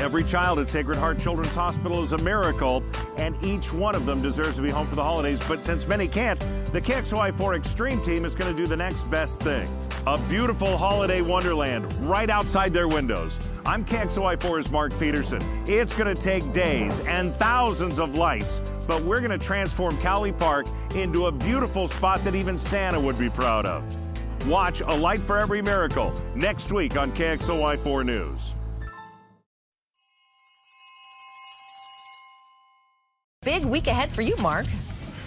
Every child at Sacred Heart Children's Hospital is a miracle, and each one of them deserves to be home for the holidays. But since many can't, the KXLY4 Extreme team is going to do the next best thing. A beautiful holiday wonderland right outside their windows. I'm KXLY4's Mark Peterson. It's going to take days and thousands of lights, but we're going to transform COWLEY Park into a beautiful spot that even Santa would be proud of. Watch A Light for Every Miracle next week on KXLY4 News. Big week ahead for you, Mark.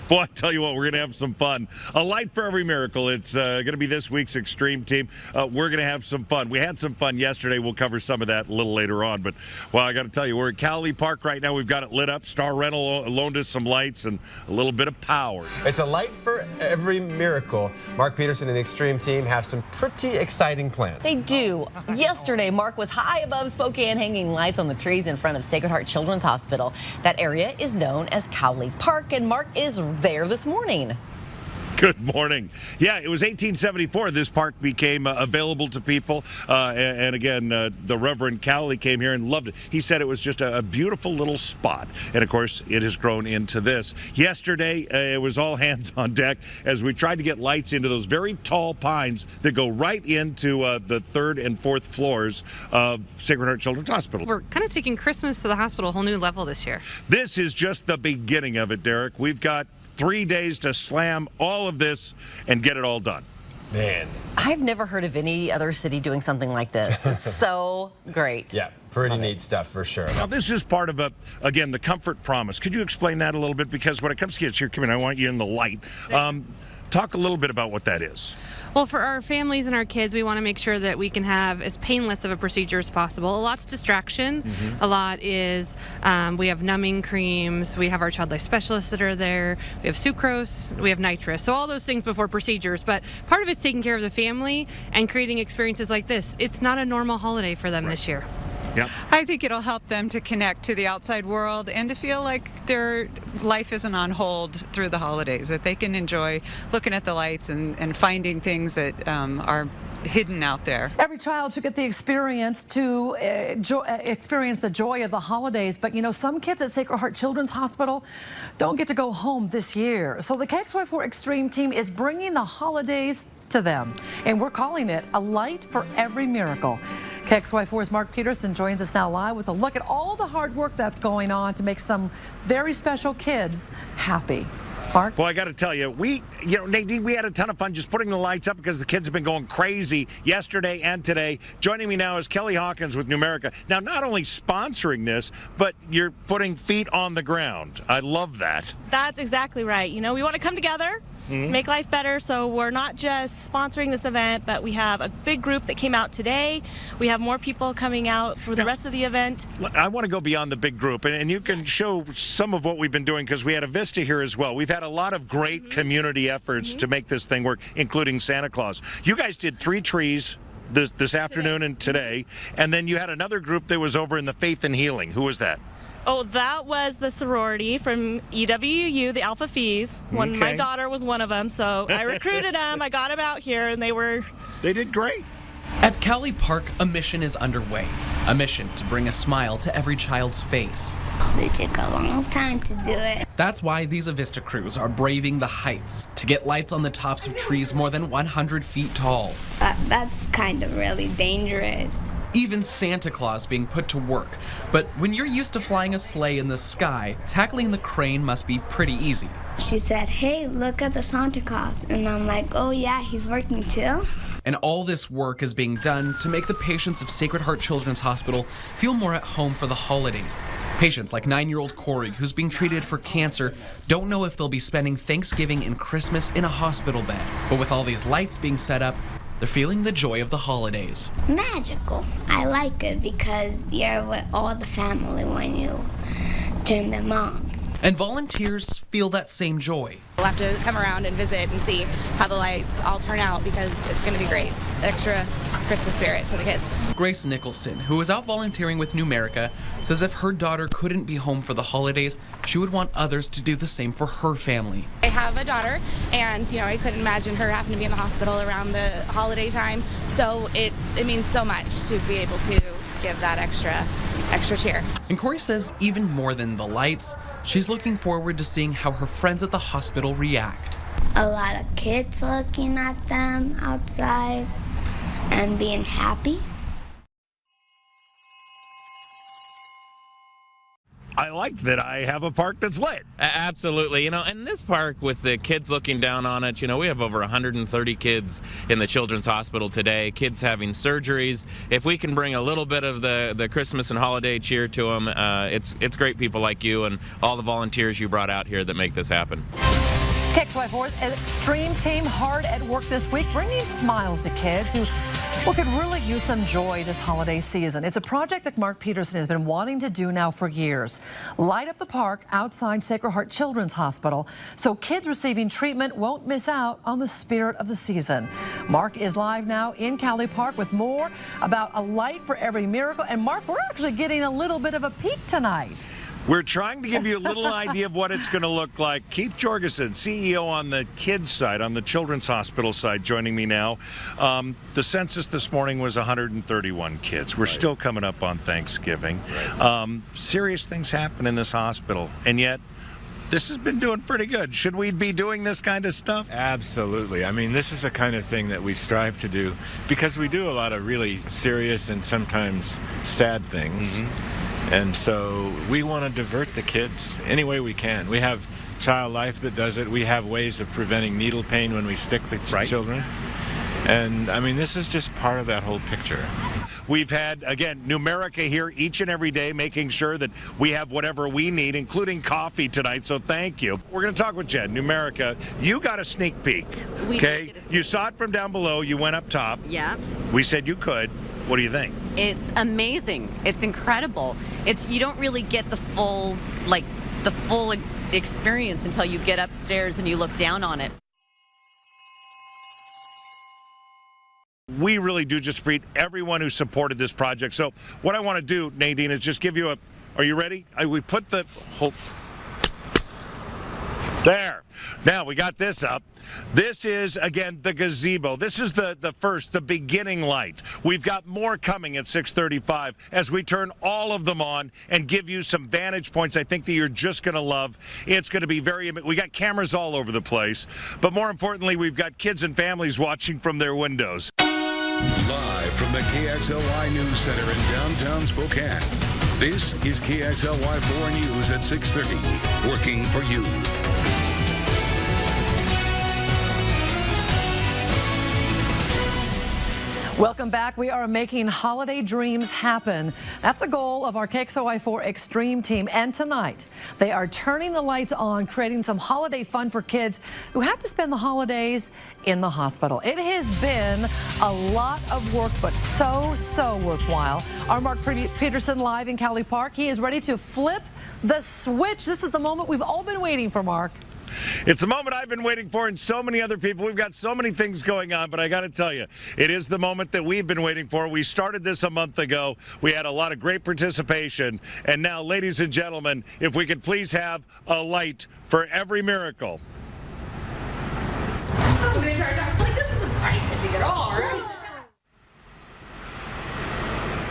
Well, I tell you what, we're going to have some fun. A light for every miracle. It's going to be this week's Extreme team. We're going to have some fun. We had some fun yesterday. We'll cover some of that a little later on. But, well, I got to tell you, we're at COWLEY Park right now. We've got it lit up. Star Rental loaned us some lights and a little bit of power. It's a light for every miracle. Mark Peterson and the Extreme team have some pretty exciting plans. They do. Yesterday, Mark was high above Spokane hanging lights on the trees in front of Sacred Heart Children's Hospital. That area is known as COWLEY Park, and Mark is there this morning. Good morning. Yeah, it was 1874 this park became available to people. And again, the Reverend COWLEY came here and loved it. He said it was just a beautiful little spot. And of course, it has grown into this. Yesterday, it was all hands on deck as we tried to get lights into those very tall pines that go right into the third and fourth floors of Sacred Heart Children's Hospital. We're kind of taking Christmas to the hospital a whole new level this year. This is just the beginning of it, Derek. We've got 3 days to slam all of this and get it all done. Man. I've never heard of any other city doing something like this. It's so great. Yeah, pretty neat stuff for sure. Now, this is part of, again, the comfort promise. Could you explain that a little bit? Because when it comes to kids, here, come in, I want you in the light. Talk a little bit about what that is. Well, for our families and our kids, we want to make sure that we can have as painless of a procedure as possible. A lot's distraction. A lot is we have numbing creams. We have our child life specialists that are there. We have sucrose. We have nitrous. So all those things before procedures. But part of it's taking care of the family and creating experiences like this. It's not a normal holiday for them this year. Yep. I think it'll help them to connect to the outside world and to feel like their life isn't on hold through the holidays, that they can enjoy looking at the lights and finding things that are hidden out there. Every child should get the experience to experience the joy of the holidays. But, you know, some kids at Sacred Heart Children's Hospital don't get to go home this year. So the KXLY4 Extreme team is bringing the holidays to them. And we're calling it A Light for Every Miracle. KXLY4's Mark Peterson joins us now live with a look at all the hard work that's going on to make some very special kids happy. Mark? Well, I got to tell you, Nadine, we had a ton of fun just putting the lights up because the kids have been going crazy yesterday and today. Joining me now is Kelly Hawkins with Numerica. Now, not only sponsoring this, but you're putting feet on the ground. I love that. That's exactly right. You know, we want to come together, make life better, so we're not just sponsoring this event, but we have a big group that came out today. We have more people coming out for the rest of the event. I want to go beyond the big group, and you can show some of what we've been doing because we had a Vista here as well. We've had a lot of great community efforts to make this thing work, including Santa Claus. You guys did 3 trees this afternoon and today, and then you had another group that was over in the Faith and Healing. Who was that? Oh, that was the sorority from EWU, the Alpha Phi's. My daughter was one of them, so I recruited them. I got them out here, and they did great. At COWLEY Park, a mission is underway. A mission to bring a smile to every child's face. It took a long time to do it. That's why these Avista crews are braving the heights to get lights on the tops of trees more than 100 feet tall. That's kind of really dangerous. Even Santa Claus being put to work. But when you're used to flying a sleigh in the sky, tackling the crane must be pretty easy. She said, "Hey, look at the Santa Claus." And I'm like, "Oh yeah, he's working too?" And all this work is being done to make the patients of Sacred Heart Children's Hospital feel more at home for the holidays. Patients like 9-year-old Corey, who's being treated for cancer, don't know if they'll be spending Thanksgiving and Christmas in a hospital bed. But with all these lights being set up, they're feeling the joy of the holidays. Magical. I like it because you're with all the family when you turn them on. And volunteers feel that same joy. We'll have to come around and visit and see how the lights all turn out because it's going to be great. Extra Christmas spirit for the kids. Grace Nicholson, who is out volunteering with Numerica, says if her daughter couldn't be home for the holidays, she would want others to do the same for her family. I have a daughter, and I couldn't imagine her having to be in the hospital around the holiday time. So it means so much to be able to give that extra cheer. And Corey says even more than the lights, she's looking forward to seeing how her friends at the hospital react. A lot of kids looking at them outside and being happy. I like that I have a park that's lit. Absolutely. And this park with the kids looking down on it, we have over 130 kids in the Children's Hospital today, kids having surgeries. If we can bring a little bit of the Christmas and holiday cheer to them, it's great people like you and all the volunteers you brought out here that make this happen. KXLY4 Extreme Team hard at work this week, bringing smiles to kids who could really use some joy this holiday season. It's a project that Mark Peterson has been wanting to do now for years. Light up the park outside Sacred Heart Children's Hospital so kids receiving treatment won't miss out on the spirit of the season. Mark is live now in KOWLEY Park with more about a light for every miracle. And Mark, we're actually getting a little bit of a peek tonight. We're trying to give you a little idea of what it's going to look like. Keith Jorgensen, CEO on the kids side, on the Children's Hospital side, joining me now. The census this morning was 131 kids. We're still coming up on Thanksgiving. Serious things happen in this hospital, and yet this has been doing pretty good. Should we be doing this kind of stuff? Absolutely. I mean, this is the kind of thing that we strive to do because we do a lot of really serious and sometimes sad things. Mm-hmm. And so we want to divert the kids any way we can. We have Child Life that does it. We have ways of preventing needle pain when we stick the children. And, I mean, this is just part of that whole picture. We've had, again, Numerica here each and every day, making sure that we have whatever we need, including coffee tonight, so thank you. We're going to talk with Jen. Numerica, you got a sneak peek, okay? You saw it from down below. You went up top. Yeah. We said you could. What do you think? It's amazing. It's incredible. You don't really get the full experience until you get upstairs and you look down on it. We really do just appreciate everyone who supported this project. So what I want to do, Nadine, is just give you are you ready? We put the whole... There. Now we got this up. This is, again, the gazebo. This is the beginning light. We've got more coming at 6:35 as we turn all of them on and give you some vantage points I think that you're just going to love. It's going to be we got cameras all over the place, but more importantly, we've got kids and families watching from their windows. Live from the KXLY News Center in downtown Spokane, this is KXLY 4 News at 6:30, working for you. Welcome back. We are making holiday dreams happen. That's the goal of our KXLY4 Extreme Team. And tonight, they are turning the lights on, creating some holiday fun for kids who have to spend the holidays in the hospital. It has been a lot of work, but so worthwhile. Our Mark Peterson live in KOWLEY Park. He is ready to flip the switch. This is the moment we've all been waiting for, Mark. It's the moment I've been waiting for, and so many other people. We've got so many things going on, but I got to tell you, it is the moment that we've been waiting for. We started this a month ago. We had a lot of great participation, and now, ladies and gentlemen, if we could please have a light for every miracle. This isn't scientific at all, right?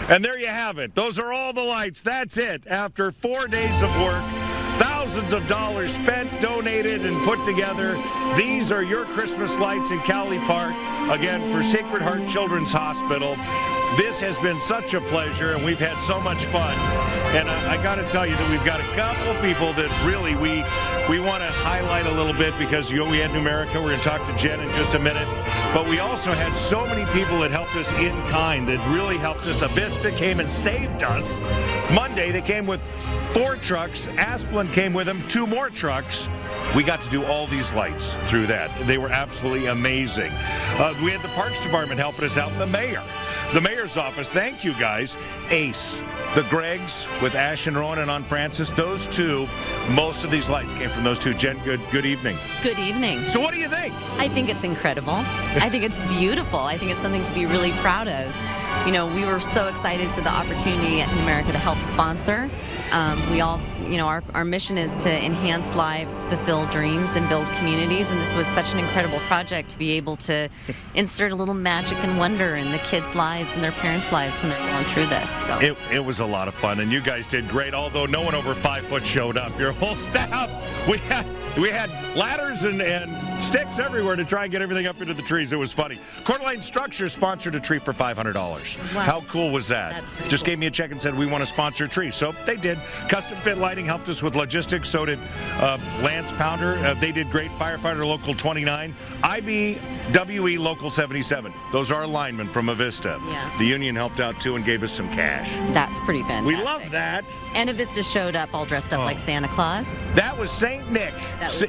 And there you have it. Those are all the lights. That's it. After 4 days of work, thousands of dollars spent, donated, and put together. These are your Christmas lights in KOWLEY Park, again, for Sacred Heart Children's Hospital. This has been such a pleasure, and we've had so much fun. And I got to tell you that we've got a couple people that really we want to highlight a little bit because we had Numerica. We're going to talk to Jen in just a minute. But we also had so many people that helped us in kind, that really helped us. Avista came and saved us. Monday, they came with 4 trucks. Asplin came with them, 2 more trucks. We got to do all these lights through that. They were absolutely amazing. We had the Parks Department helping us out, and the mayor's office. Thank you, guys. Ace, the Gregs with Ash and Rowan on Francis, those 2, most of these lights came from those 2. Jen, good evening. Good evening. So what do you think? I think it's incredible. I think it's beautiful. I think it's something to be really proud of. You know, we were so excited for the opportunity at Numerica to help sponsor. We all, you know, our mission is to enhance lives, fulfill dreams, and build communities. And this was such an incredible project to be able to insert a little magic and wonder in the kids' lives and their parents' lives when they're going through this. So. It was a lot of fun, and you guys did great, although no one over 5 foot showed up. Your whole staff, we had ladders and sticks everywhere to try and get everything up into the trees. It was funny. Coeur d'Alene Structures sponsored a tree for $500. Wow. How cool was that? Just cool. Gave me a check and said, we want to sponsor a tree. So they did. Custom Fit Lighting helped us with logistics. So did Lance Pounder. They did great. Firefighter Local 29. IBWE Local 77. Those are linemen from Avista. Yeah. The union helped out, too, and gave us some cash. That's pretty fantastic. We love that. And Avista showed up all dressed up like Santa Claus. That was St. Nick.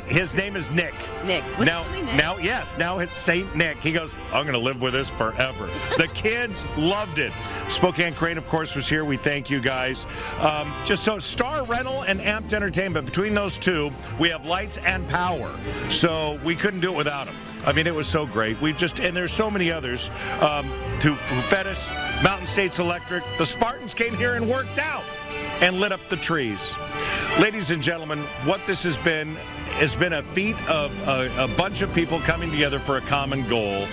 His name is Nick. Nick. Now it's St. Nick. He goes, I'm going to live with this forever. The kids loved it. Spokane Crane, of course, was here. We thank you guys. Just so Star Rental and Amped Entertainment, between those two, we have lights and power. So we couldn't do it without them. I mean, it was so great. And there's so many others who fed us. Mountain States Electric. The Spartans came here and worked out and lit up the trees. Ladies and gentlemen, what this has been a feat of a bunch of people coming together for a common goal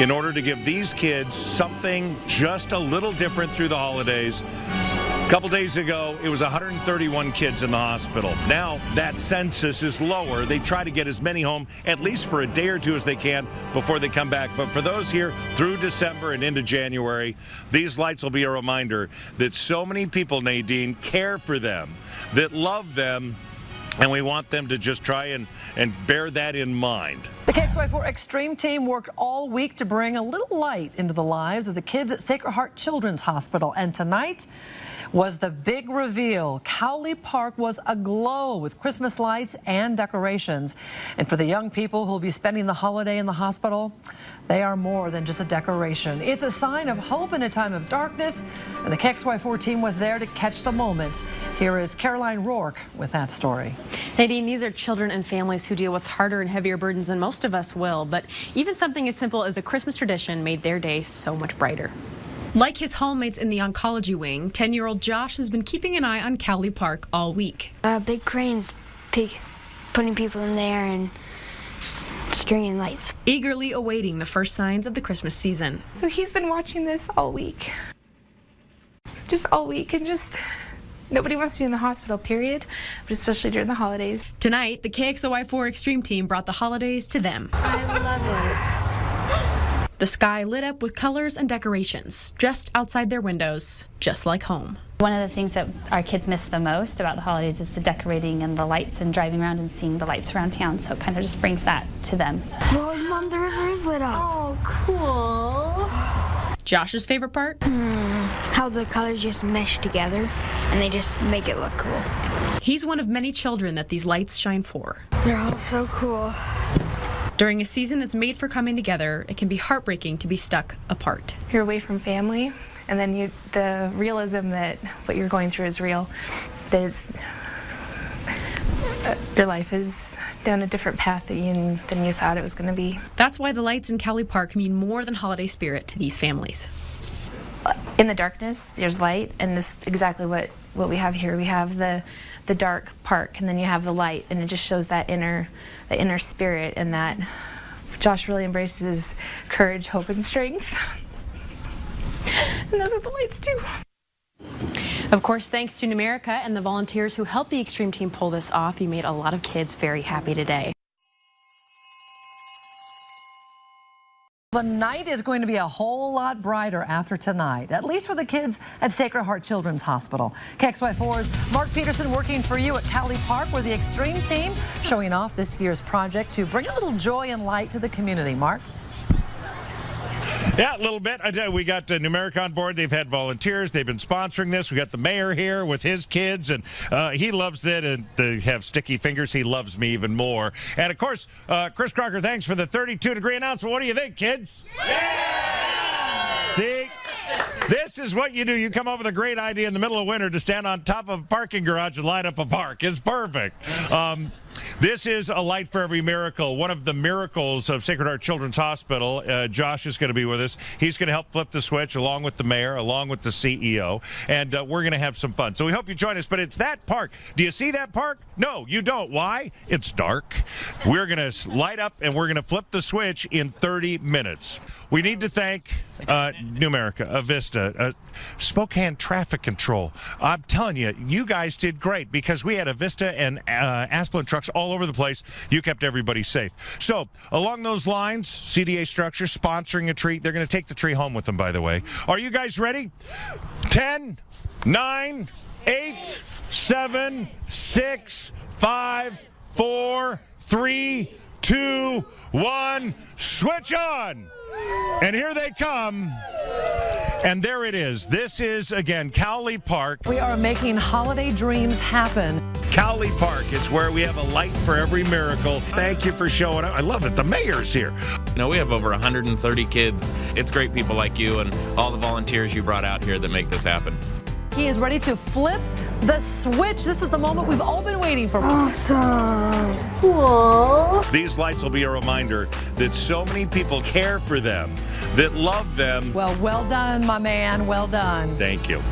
in order to give these kids something just a little different through the holidays. A couple days ago, it was 131 kids in the hospital. Now, that census is lower. They try to get as many home, at least for a day or two as they can, before they come back. But for those here through December and into January, these lights will be a reminder that so many people, Nadine, care for them, that love them, and we want them to just try and bear that in mind. The KXLY4 Extreme team worked all week to bring a little light into the lives of the kids at Sacred Heart Children's Hospital. And tonight was the big reveal. COWLEY Park was aglow with Christmas lights and decorations. And for the young people who will be spending the holiday in the hospital, they are more than just a decoration. It's a sign of hope in a time of darkness, and the KXLY4 team was there to catch the moment. Here is Caroline Rourke with that story. Nadine, these are children and families who deal with harder and heavier burdens than most of us will, but even something as simple as a Christmas tradition made their day so much brighter. Like his hallmates in the oncology wing, 10-year-old Josh has been keeping an eye on COWLEY Park all week. Big cranes, putting people in there and stringing lights. Eagerly awaiting the first signs of the Christmas season. So he's been watching this all week. Just all week, and just nobody wants to be in the hospital, period, but especially during the holidays. Tonight, the KXLY4 Extreme team brought the holidays to them. I love it. The sky lit up with colors and decorations, just outside their windows, just like home. One of the things that our kids miss the most about the holidays is the decorating and the lights and driving around and seeing the lights around town, so it kind of just brings that to them. Well, Mom, the river is lit up. Oh, cool. Josh's favorite part? How the colors just mesh together and they just make it look cool. He's one of many children that these lights shine for. They're all so cool. During a season that's made for coming together, it can be heartbreaking to be stuck apart. You're away from family, and then the realism that what you're going through is real. That is, your life is down a different path than you thought it was going to be. That's why the lights in COWLEY Park mean more than holiday spirit to these families. In the darkness, there's light, and this is exactly what we have here. We have the dark park, and then you have the light, and it just shows that inner spirit, and that Josh really embraces courage, hope, and strength. And that's what the lights do. Of course, thanks to Numerica and the volunteers who helped the Extreme team pull this off, you made a lot of kids very happy today. The night is going to be a whole lot brighter after tonight, at least for the kids at Sacred Heart Children's Hospital. KXLY4's Mark Peterson working for you at COWLEY Park, where the Extreme team showing off this year's project to bring a little joy and light to the community. Mark? Yeah, a little bit. We got Numerica on board. They've had volunteers. They've been sponsoring this. We got the mayor here with his kids, and he loves it. And they have sticky fingers. He loves me even more. And, of course, Chris Crocker, thanks for the 32-degree announcement. What do you think, kids? Yeah! See? This is what you do. You come up with a great idea in the middle of winter to stand on top of a parking garage and light up a park. It's perfect. This is a light for every miracle. One of the miracles of Sacred Heart Children's Hospital. Josh is going to be with us. He's going to help flip the switch along with the mayor, along with the CEO, and we're going to have some fun. So we hope you join us, but it's that park. Do you see that park? No, you don't. Why? It's dark. We're going to light up, and we're going to flip the switch in 30 minutes. We need to thank Numerica, Avista, Spokane Traffic Control. I'm telling you, you guys did great because we had Avista and Asplin trucks all over the place. You kept everybody safe. So along those lines, CDA Structure sponsoring a tree. They're going to take the tree home with them, by the way. Are you guys ready? 10, 9, 8, 7, 6, 5, 4, 3, 2, 1, switch on! And here they come. And there it is. This is, again, COWLEY Park. We are making holiday dreams happen. COWLEY Park. It's where we have a light for every miracle. Thank you for showing up. I love it. The mayor's here. You know, we have over 130 kids. It's great people like you and all the volunteers you brought out here that make this happen. He is ready to flip the switch. This is the moment we've all been waiting for. Awesome. Cool. These lights will be a reminder that so many people care for them, that love them. Well done, my man. Well done. Thank you.